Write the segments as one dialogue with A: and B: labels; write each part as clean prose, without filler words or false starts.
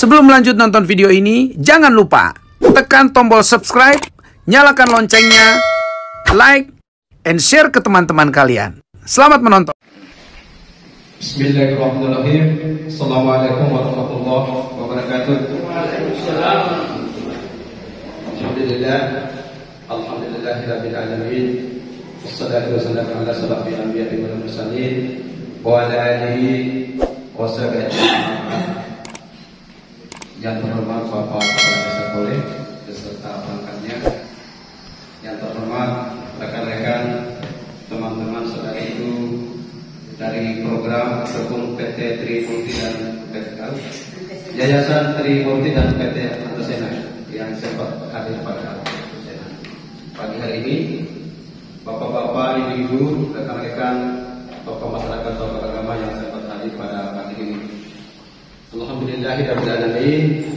A: Sebelum lanjut nonton video ini, jangan lupa tekan tombol subscribe, nyalakan loncengnya, like, and share ke teman-teman kalian. Selamat menonton.
B: Bismillahirrahmanirrahim. Assalamualaikum warahmatullahi wabarakatuh. Alhamdulillah. Alhamdulillahirabbil alamin. Wassalatu wassalamu ala asyrafil anbiya'i wal mursalin wa ala alihi wa sahbihi. Yang terhormat Bapak Kepala Desa Koleh beserta perangkatnya, yang terhormat rekan-rekan, teman-teman saudara itu dari program ataupun PT Trimurti dan Yayasan Trimurti dan PT Antasena yang sempat hadir pada pagi hari ini, bapak-bapak, ibu-ibu, rekan-rekan, tokoh masyarakat, tokoh agama yang sempat hadir pada pagi ini. Alhamdulillahirabbil alamin.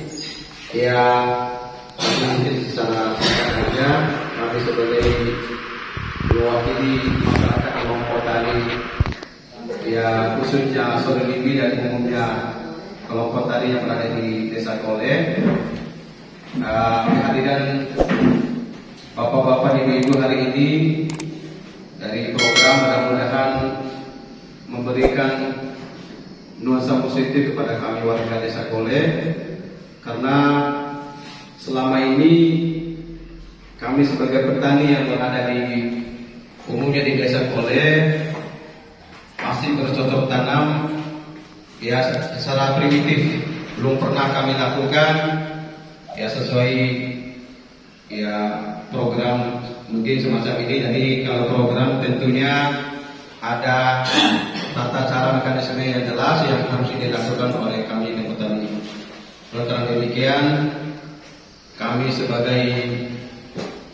B: Ya, mungkin secara singkat saja kami sebagai mewakili masyarakat kelompok tani, ya khususnya sore minggu dan umumnya kelompok tani yang berada di Desa Koleh, kehadiran bapak-bapak ibu-ibu hari ini dari program mudah-mudahan memberikan nuansa positif kepada kami warga Desa Koleh, karena selama ini kami sebagai petani yang berada di umumnya di Desa Koleh masih bercocok tanam ya secara primitif, belum pernah kami lakukan ya sesuai ya program mungkin semacam ini. Jadi kalau program tentunya ada tata cara mekanisme yang jelas yang harus dilakukan oleh kami di petani. Oleh karena demikian, kami sebagai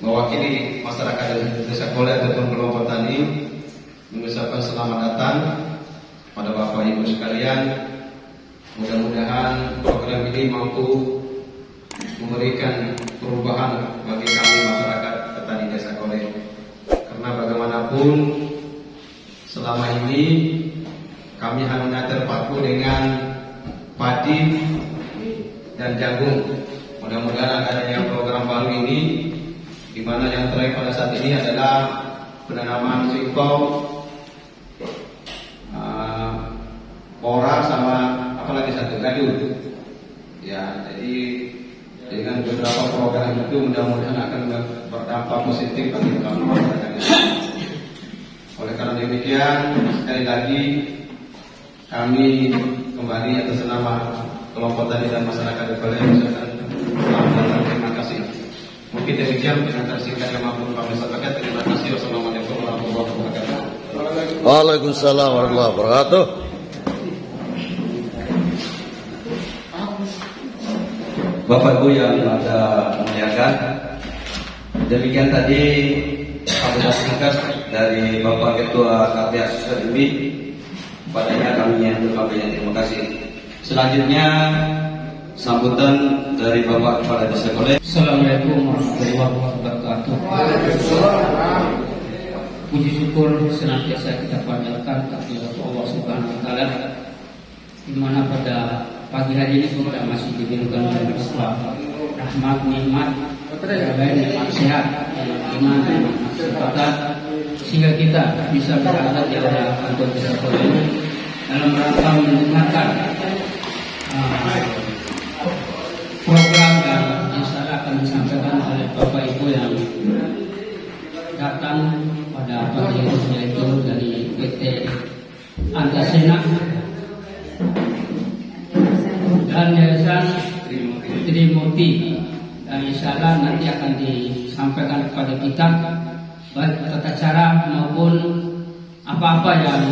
B: mewakili masyarakat Desa Koleh ataupun kelompok tani mengucapkan selamat datang pada Bapak Ibu sekalian. Mudah-mudahan program ini mampu memberikan perubahan bagi kami masyarakat petani Desa Koleh. Karena bagaimanapun selama ini kami hanya terpaku dengan padi dan jagung. Mudah-mudahan adanya program baru ini, di mana yang terakhir pada saat ini adalah penanaman singkong, pora sama apalagi satu gadu. Ya, jadi dengan beberapa program itu mudah-mudahan akan berdampak positif bagi kami masyarakat. Oleh karena demikian, sekali lagi kami kembali atas nama kelompok tani dan masyarakat Desa Koleh mengucapkan selamat dan terima kasih. Mungkin demikian pengantar singkat yang mampu kami sampaikan. Terima kasih. Wassalamualaikum warahmatullahi wabarakatuh.
C: Waalaikumsalam warahmatullahi wabarakatuh.
B: Bapak Ibu yang ada muliakan, demikian tadi apabila singkat dari Bapak Ketua KPA Susadi, padanya kami yang berbanyak terima kasih. Selanjutnya sambutan dari Bapak Kepala Desa Koleh. Assalamualaikum warahmatullahi wabarakatuh. Puji syukur senantiasa kita panjatkan kepada Allah Subhanahu Wa Taala, di mana pada pagi hari ini kita masih diberikan oleh Islam rahmat, nikmat, nikmat sehat, iman, kesempatan, sehingga kita bisa berada di area kantor Desa Koleh dalam rangka mendengarkan program yang insyaallah akan disampaikan oleh Bapak Ibu yang datang pada pagi ini, yaitu dari PT Antasena dan Yayasan Trimurti, dan insyaallah nanti akan disampaikan kepada kita baik tata cara maupun apa-apa yang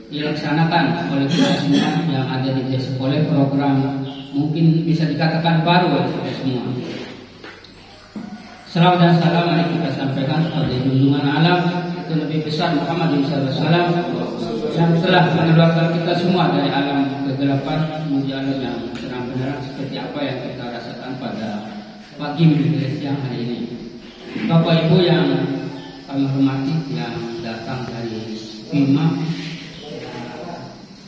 B: dilaksanakan oleh kita semua yang ada di Desa Koleh. Program mungkin bisa dikatakan baru oleh kita semua. Salam dan salam mari kita sampaikan kepada junjungan alam itu lebih besar Muhammad SAW yang telah mengeluarkan kita semua dari alam kegelapan menuju alam yang terang benderang seperti apa yang kita rasakan pada pagi menuju siang hari ini. Bapak Ibu yang kami hormati yang datang dari Bima,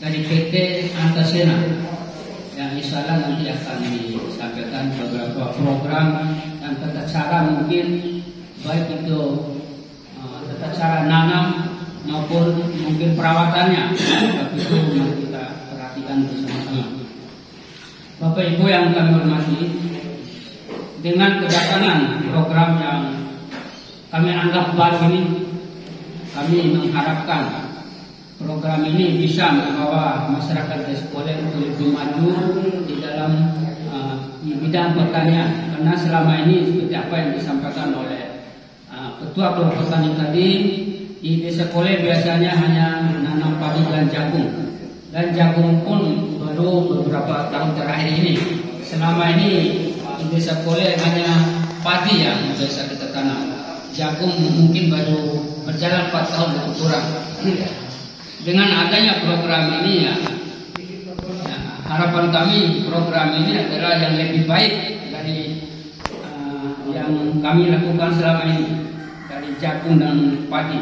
B: dari PT Antasena
D: yang insya Allah nanti akan disampaikan beberapa program dan tata cara mungkin baik itu tata cara nanam maupun mungkin perawatannya, tapi itu mari kita perhatikan bersama-sama. Bapak Ibu yang kami hormati, dengan kedatangan program yang kami anggap baru ini, kami mengharapkan program ini bisa membawa masyarakat Dayakolot untuk lebih maju di dalam di bidang pertanian. Karena selama ini seperti apa yang disampaikan oleh Ketua Kelompok Tani tadi, di Dayakolot biasanya hanya menanam padi dan jagung. Dan jagung pun baru beberapa tahun terakhir ini. Selama ini di Dayakolot hanya padi yang biasa kita tanam. Jagung mungkin baru berjalan 4 tahun lebih kurang. Dengan adanya program ini harapan kami program ini adalah yang lebih baik dari yang kami lakukan selama ini dari jagung dan padi.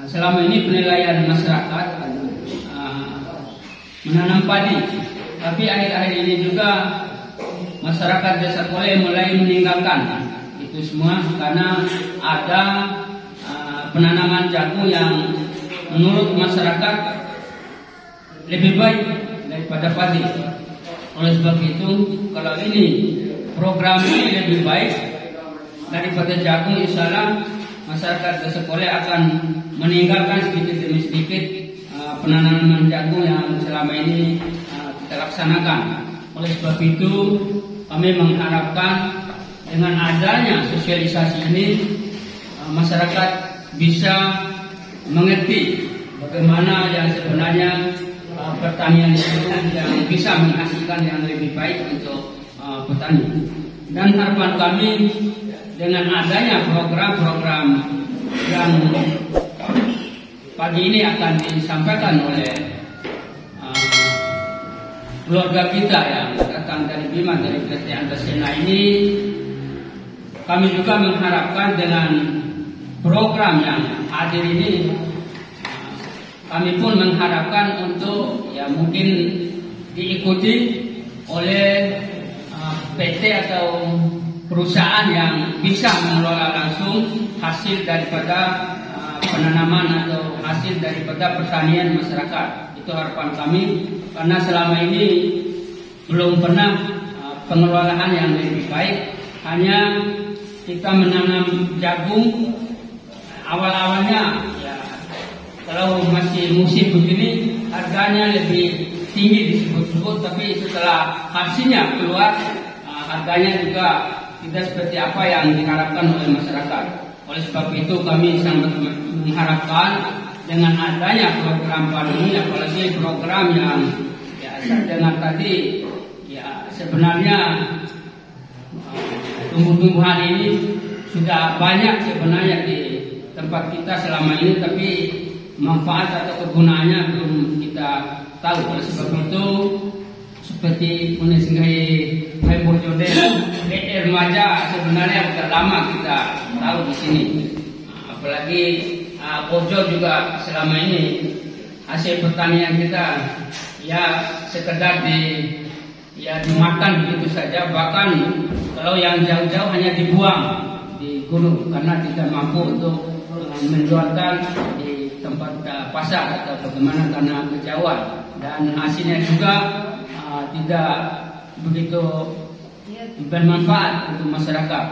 D: Selama ini penilaian masyarakat menanam padi, tapi akhir-akhir ini juga masyarakat Dayakolot mulai meninggalkan itu semua karena ada penanaman jagung yang menurut masyarakat lebih baik daripada padi. Oleh sebab itu, kalau ini program ini lebih baik daripada jagung, insya Allah masyarakat Dayakolot akan meninggalkan sedikit demi sedikit penanaman jagung yang selama ini kita laksanakan. Oleh sebab itu, kami mengharapkan dengan adanya sosialisasi ini masyarakat bisa mengerti bagaimana yang sebenarnya pertanian itu yang bisa menghasilkan yang lebih baik untuk petani. Dan harapan kami dengan adanya program-program yang pagi ini akan disampaikan oleh keluarga kita yang datang dari Bima, dari PT Antasena ini, kami juga mengharapkan dengan program yang hadir ini, kami pun mengharapkan untuk mungkin diikuti oleh PT atau perusahaan yang bisa mengelola langsung hasil daripada penanaman atau hasil daripada pertanian masyarakat. Itu harapan kami, karena selama ini belum pernah pengelolaan yang lebih baik. Hanya kita menanam jagung awal-awalnya kalau masih musim begini harganya lebih tinggi disebut-sebut, tapi setelah hasilnya keluar harganya juga tidak seperti apa yang diharapkan oleh masyarakat. Oleh sebab itu kami sangat mengharapkan dengan adanya program baru ini, apalagi program yang saya dengar tadi, sebenarnya tumbuh-tumbuhan ini sudah banyak sebenarnya di tempat kita selama ini, tapi manfaat atau kegunaannya belum kita tahu. Oleh sebab itu, seperti menisinggahi Bojonde, remaja sebenarnya sudah lama kita tahu di sini. Apalagi Bojo juga selama ini hasil pertanian kita sekedar dimakan begitu saja, bahkan kalau yang jauh-jauh hanya dibuang di gunung karena tidak mampu untuk menjualkan di tempat pasar atau bagaimana karena kejauhan, dan hasilnya juga tidak begitu bermanfaat untuk masyarakat.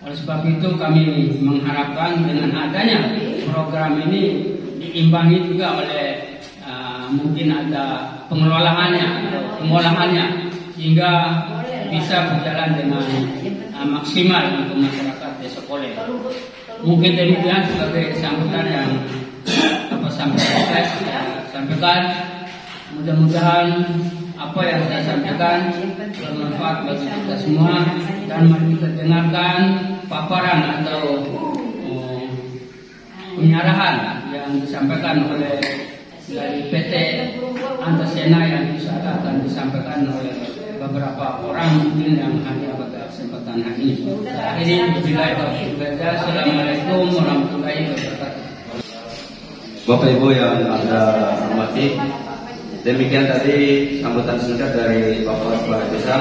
D: Oleh sebab itu kami mengharapkan dengan adanya program ini diimbangi juga oleh mungkin ada pengelolaannya atau pengolahannya sehingga bisa berjalan dengan maksimal untuk masyarakat Dayakolot. Mungkin demikian sebagai sambutan yang saya sampaikan. Mudah-mudahan apa yang saya sampaikan bermanfaat bagi kita semua, dan mari kita dengarkan paparan atau penyarahan yang disampaikan oleh dari PT Antasena yang bisa akan disampaikan oleh beberapa orang mungkin yang hadir pada kesempatan hari ini. Assalamualaikum warahmatullahi wabarakatuh.
C: Bapak Ibu yang Anda hormati,
B: Demikian tadi sambutan singkat dari Bapak Kepala Desa.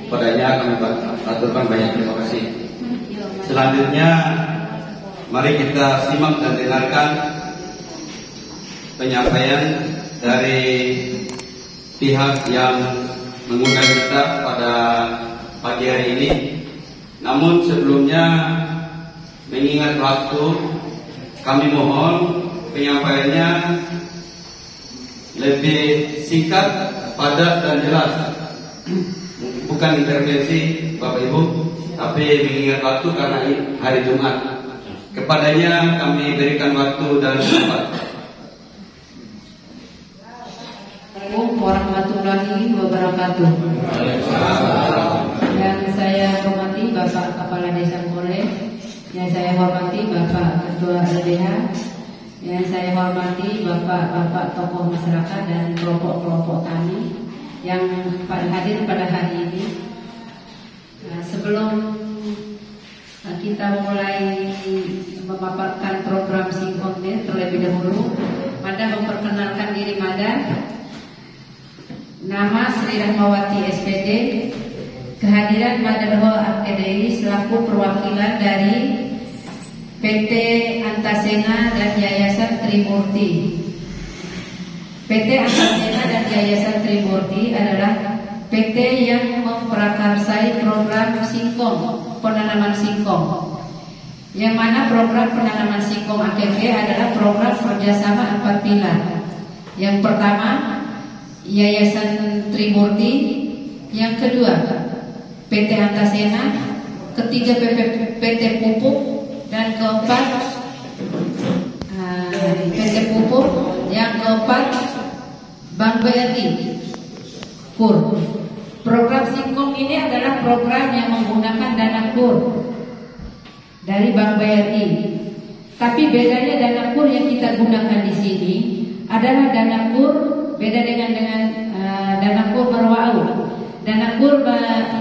B: Padanya kami aturkan banyak terima kasih. Selanjutnya mari kita simak dan dengarkan penyampaian dari pihak yang mengundang kita pada pagi hari ini. Namun sebelumnya mengingat waktu, kami mohon penyampaiannya lebih singkat, padat dan jelas. Bukan intervensi Bapak Ibu, tapi mengingat waktu karena ini hari Jumat. Kepadanya kami berikan waktu dan tempat.
E: Assalamualaikum warahmatullahi wabarakatuh. Yang saya hormati Bapak Kepala Desa Kole, yang saya hormati Bapak Ketua LDH, yang saya hormati Bapak-bapak tokoh masyarakat dan kelompok-kelompok tani yang hadir pada hari ini. Sebelum kita mulai memaparkan program Singkonten terlebih dahulu, Mada memperkenalkan diri Mada. Nama Sri Rahmawati SPD. Kehadiran Mada Roh AKDI selaku perwakilan dari PT Antasena dan Yayasan Trimurti. PT Antasena dan Yayasan Trimurti adalah PT yang memprakarsai program singkong, penanaman singkong. Yang mana program penanaman singkong AKG adalah program kerjasama 4 pilar. Yang pertama Yayasan Trimurti, yang kedua PT Antasena, ketiga PT Pupuk, dan keempat PT Pupuk, yang keempat Bank BRI KUR. Program singkong ini adalah program yang menggunakan dana KUR dari Bank BRI. Tapi bedanya dana KUR yang kita gunakan di sini adalah dana KUR beda dengan dana KUR Marwau. Dana KUR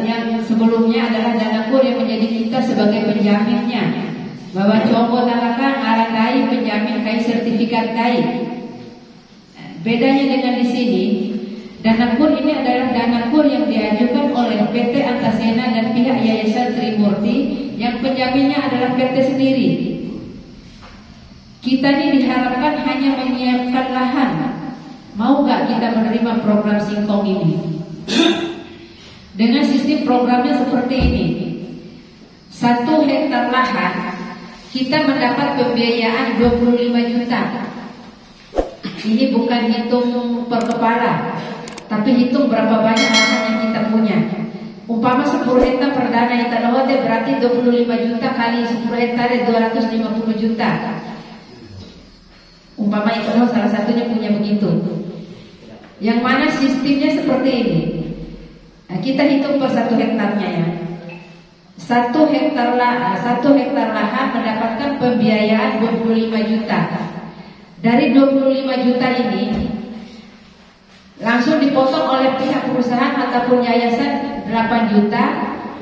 E: yang sebelumnya adalah dana KUR yang menjadi kita sebagai penjaminnya, bahwa Congo Talaka ngarantai penjamin kai sertifikat kai. Bedanya dengan di sini, dana KUR ini adalah dana KUR yang diajukan oleh PT Antasena dan pihak Yayasan Trimurti, yang penjaminnya adalah PT sendiri. Kita ini diharapkan hanya menyiapkan lahan. Mau gak kita menerima program singkong ini? Dengan sistem programnya seperti ini. 1 hektar lahan kita mendapat pembiayaan 25 juta. Ini bukan hitung per kepala, tapi hitung berapa banyak lahan yang kita punya. Umpama 10 hektar perdana yang tanah berarti 25 juta kali 10 hektar 250 juta. Umpama itu salah satunya punya begitu. Yang mana sistemnya seperti ini. Nah, kita hitung per 1 hektarnya ya. 1 hektar lahan mendapatkan pembiayaan 25 juta. Dari 25 juta ini langsung dipotong oleh pihak perusahaan ataupun yayasan 8 juta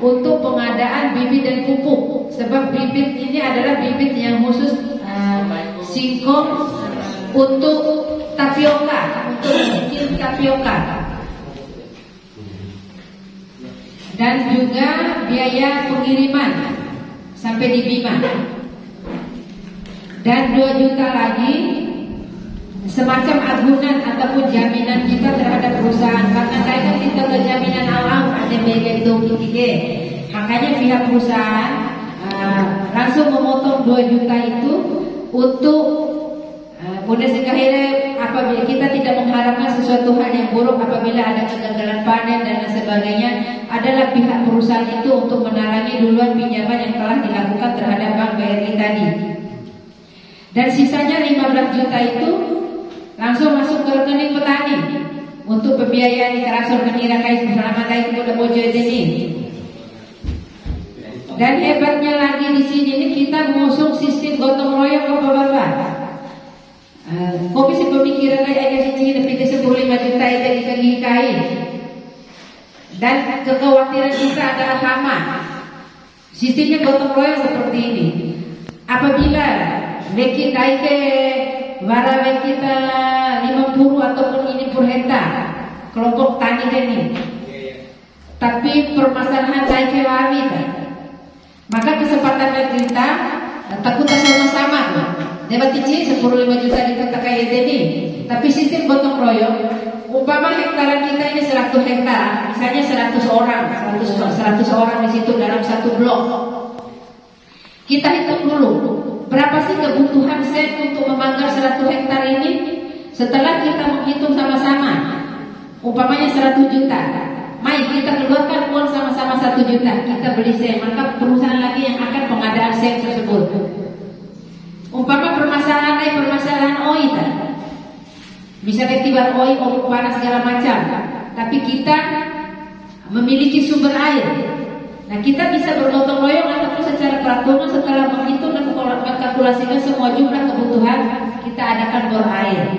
E: untuk pengadaan bibit dan pupuk. Sebab bibit ini adalah bibit yang khusus singkong untuk tapioka, untuk bikin tapioka. Dan juga biaya pengiriman sampai di Bima. Dan 2 juta lagi semacam agunan ataupun jaminan kita terhadap perusahaan. Karena saya kita ke jaminan awam ada begitu ketiga. Makanya pihak perusahaan langsung memotong 2 juta itu untuk mudah sekali apabila kita tidak mengharapkan sesuatu hal yang buruk apabila ada kegagalan panen dan sebagainya, adalah pihak perusahaan itu untuk menalangi duluan pinjaman yang telah dilakukan terhadap Bank BRI tadi. Dan sisanya 15 juta itu langsung masuk ke rekening petani untuk pembiayaan ditransfer ke Nirakai selama kai kemudian bojo ini. Dan hebatnya lagi di sini ini kita ngusung sistem gotong royong Bapak-bapak. Komisi pemikiran ayah cici lebih 15 juta itu dikelikai. Dan kekhawatiran kita adalah sama. Sistemnya gotong royong seperti ini. Apabila leki taike warawe kita 50 ataupun ini per hektar kelompok tani ini. Tapi permasalahan naik kewawi kan. Maka kesempatan kita takut sama-sama dapat iji 15 juta di kota kaya ini. Tapi sistem gotong royong, umpama hektaran kita ini 100 hektar, misalnya 100 orang di situ dalam satu blok. Kita hitung dulu berapa sih kebutuhan set untuk memanggar 100 hektar ini. Setelah kita menghitung sama-sama, umpamanya 100 juta, mari kita keluarkan uang sama-sama 1 juta, kita beli set, maka perusahaan lagi yang akan pengadaan set tersebut. Umpama permasalahan OI kan, bisa ketiba OI panas segala macam, tapi kita memiliki sumber air. Nah, kita bisa bergotong royong ataupun secara peraturan setelah menghitung dan mengkalkulasikan semua jumlah kebutuhan, kita adakan bor air.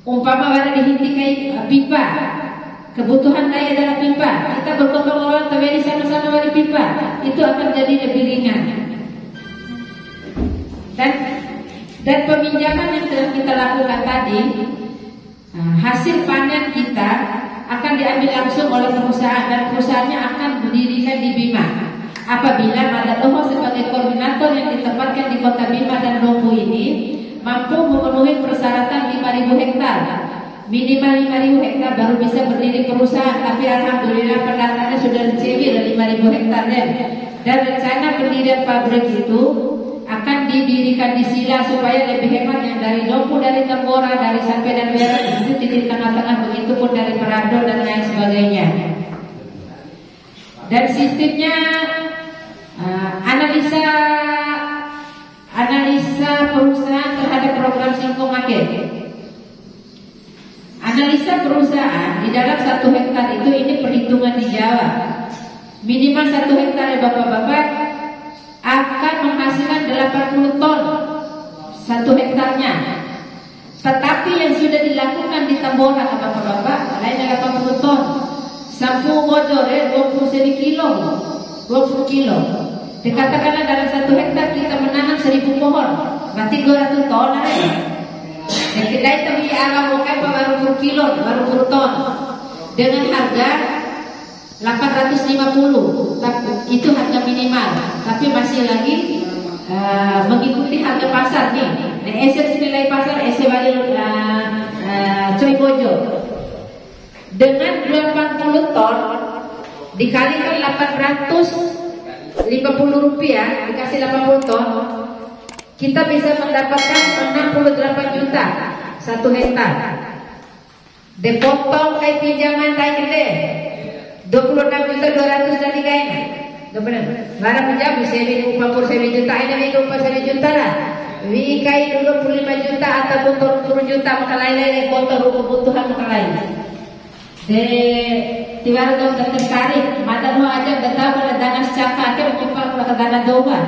E: Umpama pada dihentikan pipa, kebutuhan air adalah pipa, kita bergotong royong terjadi sama-sama dari pipa, itu akan jadi lebih ringan. Dan peminjaman yang telah kita lakukan tadi, hasil panen kita akan diambil langsung oleh perusahaan dan perusahaannya akan berdirikan di Bima. Apabila Madadoho sebagai koordinator yang ditempatkan di kota Bima dan Dompu ini mampu memenuhi persyaratan 5.000 hektar, minimal 5.000 hektar baru bisa berdiri perusahaan. Tapi alhamdulillah pendaftarannya sudah dicebir 5.000 hektar dan rencana pendirian pabrik itu akan didirikan di Sila supaya lebih hemat, yang dari Dompu, dari Tambora, dari Sampai dan Berat itu di tengah-tengah, begitu pun dari Perado dan lain sebagainya. Dan sistemnya analisa perusahaan terhadap program Singkong Market. Analisa perusahaan di dalam 1 hektar itu, ini perhitungan di Jawa, minimal 1 hektar ya bapak-bapak akan menghasilkan 80 ton 1 hektarnya. Tetapi yang sudah dilakukan di Tambora bapak-bapak lainnya 80 ton. Sampu bojor 20 kilo. Dikatakanlah dalam 1 hektar kita menanam 1.000 pohon, berarti 200 ton lah. Dan kita itu alam bukan baru 10 kilo, baru 10 ton dengan harga 850, itu harga minimal, tapi masih lagi mengikuti harga pasar nih. Nah, eses nilai pasar Bali Coy Bojo dengan 80 ton dikalikan 850 rupiah dikasih 80 ton, kita bisa mendapatkan 68 juta 1 hektar. Dipotong kayak pinjaman kayak gede 26.200.000 dari kayaknya. Benar. Barang menjawab saya upah 1 juta, ini upah 1 juta lah. Wikai 25 juta ataupun 30 juta maka lain-lain foto kebutuhan maka lain. Tiba-tiba dong tertarik, mata mau aja betapa pada dana secaka, kita mencoba pada dana doa.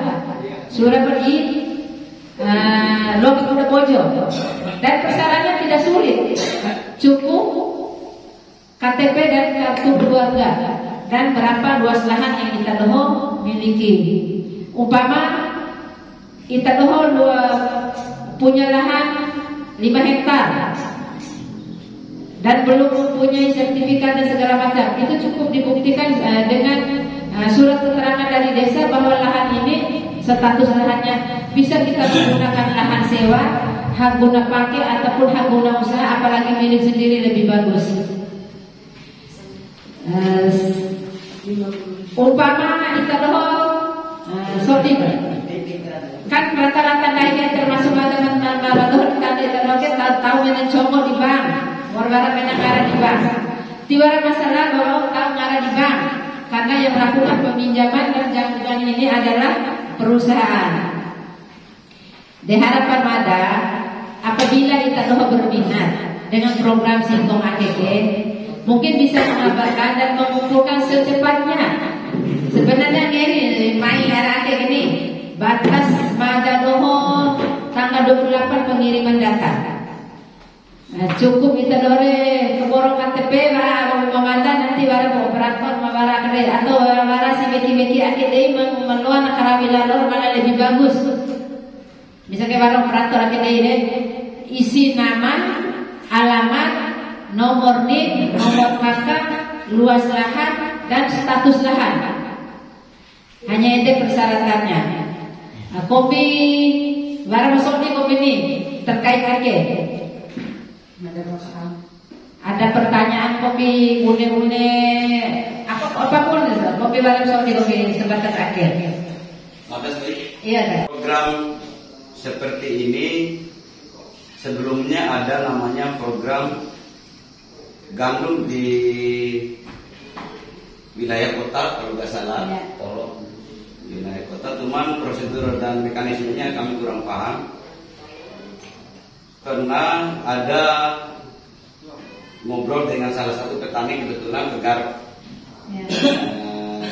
E: Sudah pergi, log sudah pojok. Dan persyaratannya tidak sulit, cukup KTP dan kartu keluarga dan berapa luas lahan yang kita doho miliki. Umpama kita doho punya lahan 5 hektar dan belum mempunyai sertifikat dan segala macam, itu cukup dibuktikan dengan surat keterangan dari desa bahwa lahan ini status lahannya bisa kita menggunakan lahan sewa, hak guna pakai ataupun hak guna usaha, apalagi milik sendiri lebih bagus. Umpama kita doho sorting kan rata-rata naiknya termasuk teman-teman badoh kita tahu dengan congok di bank, warga menangara di bank. Tiba masalah bahwa tahu ngara di bank karena yang melakukan peminjaman dan jangkuan ini adalah perusahaan. Di harapan Mada, apabila kita doho berminat dengan program Singkong AKK, mungkin bisa mengabarkan dan mengumpulkan secepatnya. Sebenarnya ini main arah gini, batas Madadoho tanggal 28 pengiriman data. Nah, cukup kita dore keborong KTP bara memanda nanti bara operator mabara kere atau bara si beti-beti akademi meluan karawilalor mana lebih bagus. Misalnya bara operator akademi isi nama, alamat, nomor NIK, nomor KK, luas lahan, dan status lahan. Hanya itu persyaratannya. Nah, kopi barang masuk nih kopi ini terkait aja. Ada pertanyaan kopi une-une apapun kopi barang masuk nih kopi sebatas akhir.
F: Makasih.
E: Iya kan?
F: Program seperti ini sebelumnya ada namanya program gandum di wilayah kota kalau nggak salah, wilayah kota. Cuman prosedur dan mekanismenya kami kurang paham karena ada ngobrol dengan salah satu petani kebetulan Garut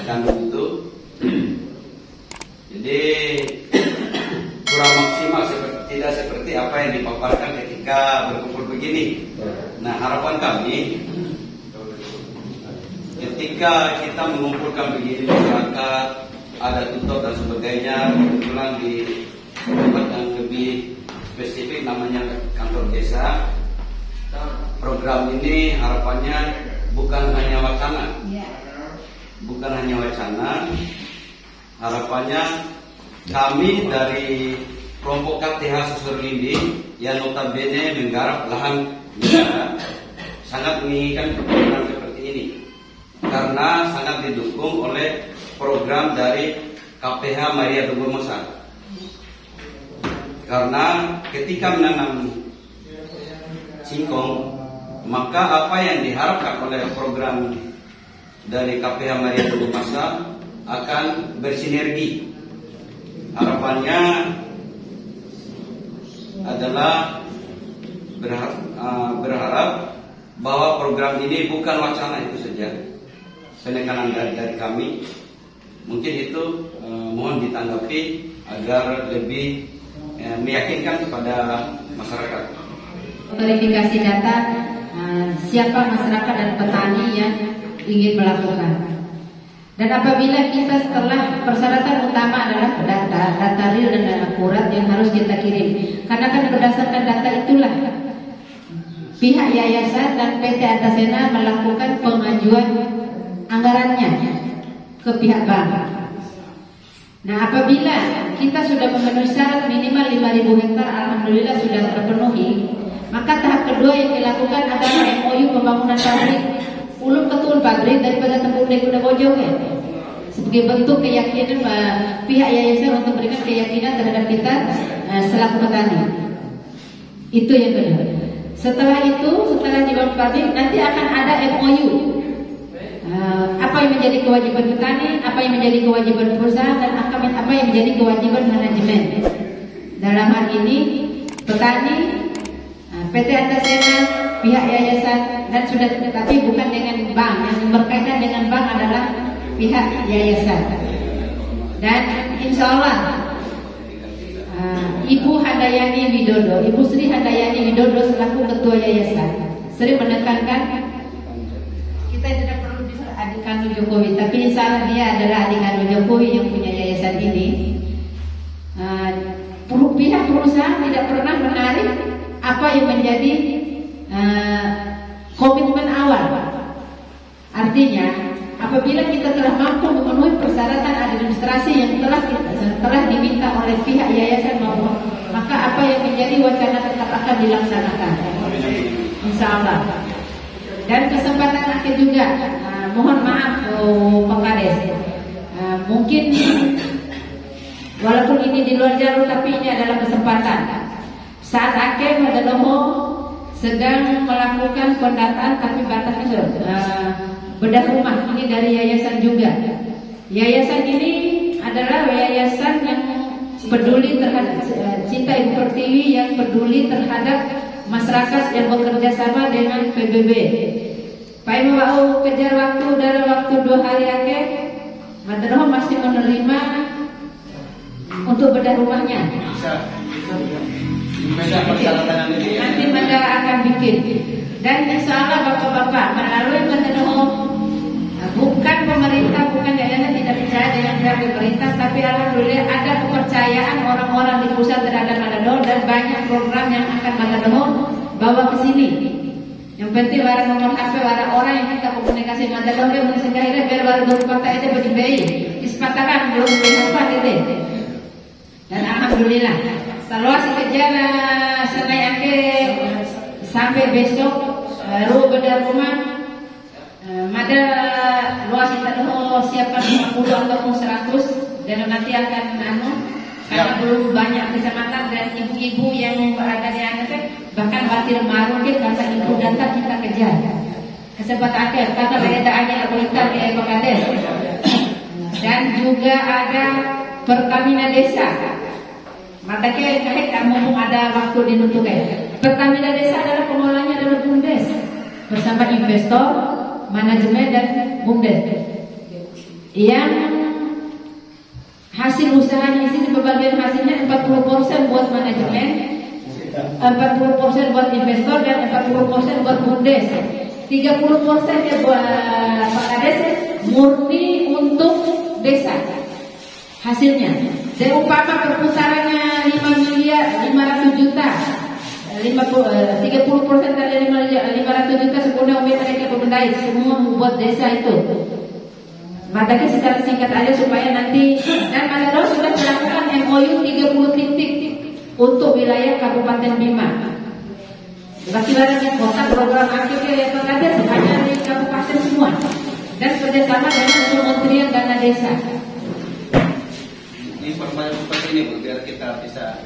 F: gandum itu. Jadi kurang maksimal, tidak seperti apa yang dipaparkan ketika berkumpul begini. Nah, harapan kami ketika kita mengumpulkan begini masyarakat, ada tutor dan sebagainya, kebetulan di tempat yang lebih spesifik namanya kantor desa, program ini harapannya bukan hanya wacana, harapannya kami dari kelompok KTH Susur Lindi yang notabene menggarap lahan negara sangat menginginkan program seperti ini karena sangat didukung oleh program dari KPH Maria Dogormosa. Karena ketika menanam singkong, maka apa yang diharapkan oleh program dari KPH Maria Dogormosa akan bersinergi. Harapannya adalah berharap bahwa program ini bukan wacana itu saja. Penekanan dari kami mungkin itu mohon ditanggapi agar lebih meyakinkan kepada masyarakat.
E: Verifikasi data siapa masyarakat dan petani yang ingin melakukan. Dan apabila kita setelah persyaratan utama adalah data real dan akurat yang harus kita kirim. Karena kan berdasarkan data itulah pihak yayasan dan PT Antasena melakukan pengajuan anggarannya ke pihak bank. Nah, apabila kita sudah memenuhi syarat minimal 5.000 hektar, alhamdulillah sudah terpenuhi, maka tahap kedua yang dilakukan adalah MOU pembangunan pabrik. Ulun betul pabrik daripada tempat kuda bojong ya. Sebagai bentuk keyakinan pihak yayasan untuk memberikan keyakinan terhadap kita selaku petani. Itu yang kedua. Setelah itu, setelah dibangun pabrik, nanti akan ada MOU. Apa yang menjadi kewajiban petani, apa yang menjadi kewajiban perusahaan, dan apa yang menjadi kewajiban manajemen. Dalam hal ini, petani, PT Antasena, pihak yayasan, dan sudah tapi bukan dengan bank. Yang berkaitan dengan bank adalah pihak yayasan. Dan insya Allah Ibu Handayani Widodo, Ibu Sri Handayani Widodo selaku ketua yayasan sering menekankan kita tidak perlu bisa adik kandung Jokowi, tapi insya Allah dia adalah adik kandung Jokowi yang punya yayasan ini. Pihak perusahaan tidak pernah menarik apa yang menjadi komitmen awal. Artinya, apabila kita telah mampu memenuhi persyaratan administrasi yang telah diminta oleh pihak yayasan maupun, maka apa yang menjadi wacana tetap akan dilaksanakan. Insya Allah. Dan kesempatan akhir juga, mohon maaf Pak Kades, mungkin walaupun ini di luar jalur, tapi ini adalah kesempatan. Saat akhir adalah sedang melakukan pendataan, tapi batasnya bedah rumah ini dari yayasan juga. Yayasan ini adalah yayasan yang peduli terhadap Cinta Ibu Pertiwi, yang peduli terhadap masyarakat yang bekerja sama dengan PBB. Pak Ibu mau kejar waktu dalam waktu 2 hari akhir, Madrasah masih menerima untuk bedah rumahnya. Nanti Mandara akan bikin. Dan insya Allah Bapak-Bapak melalui Madrasah, bukan pemerintah, bukan yayasan tidak percaya dengan pihak pemerintah, tapi alhamdulillah ada kepercayaan orang-orang di pusat terhadap Manado, dan banyak program yang akan Manado bawa ke sini. Yang penting barang nomor HP barang orang yang kita komunikasi mata dombe mensegairnya biar baru dulu kata itu berdibei disepatakan belum apa gitu. Dan alhamdulillah setelah sekejar senai ake sampai besok ru beda rumah mada luas kita siapkan 50 ataupun 100 dan nanti akan karena belum banyak kecamatan dan ibu-ibu yang berada di Anete bahkan Batir Marukin kata ibu data kita kejar kesempatan akhir kata ada aja kulitan di Epokades dan juga ada Pertamina Desa mata kayak mumpung ada waktu dinutup Pertamina Desa adalah pengelolanya adalah BUMDes bersama investor manajemen dan BUMDes yang hasil usahanya isi sebagian hasilnya 40% buat manajemen, 40% buat investor dan 40% buat BUMDes. 30% ya buat Pak Kades murni untuk desa hasilnya. Dan umpama perputarannya 5 miliar 500 juta 30% dari 500 juta sepenuhnya mereka pemberdayaan semua buat desa itu. Makanya secara singkat aja supaya nanti dan Madaro sudah melakukan MOU 30 titik untuk wilayah Kabupaten Bima. Berarti barangnya kota program aktif ya ada hanya di kabupaten semua dan kerjasama dengan Kementerian Dana Desa.
F: Ini pertanyaan seperti ini biar kita bisa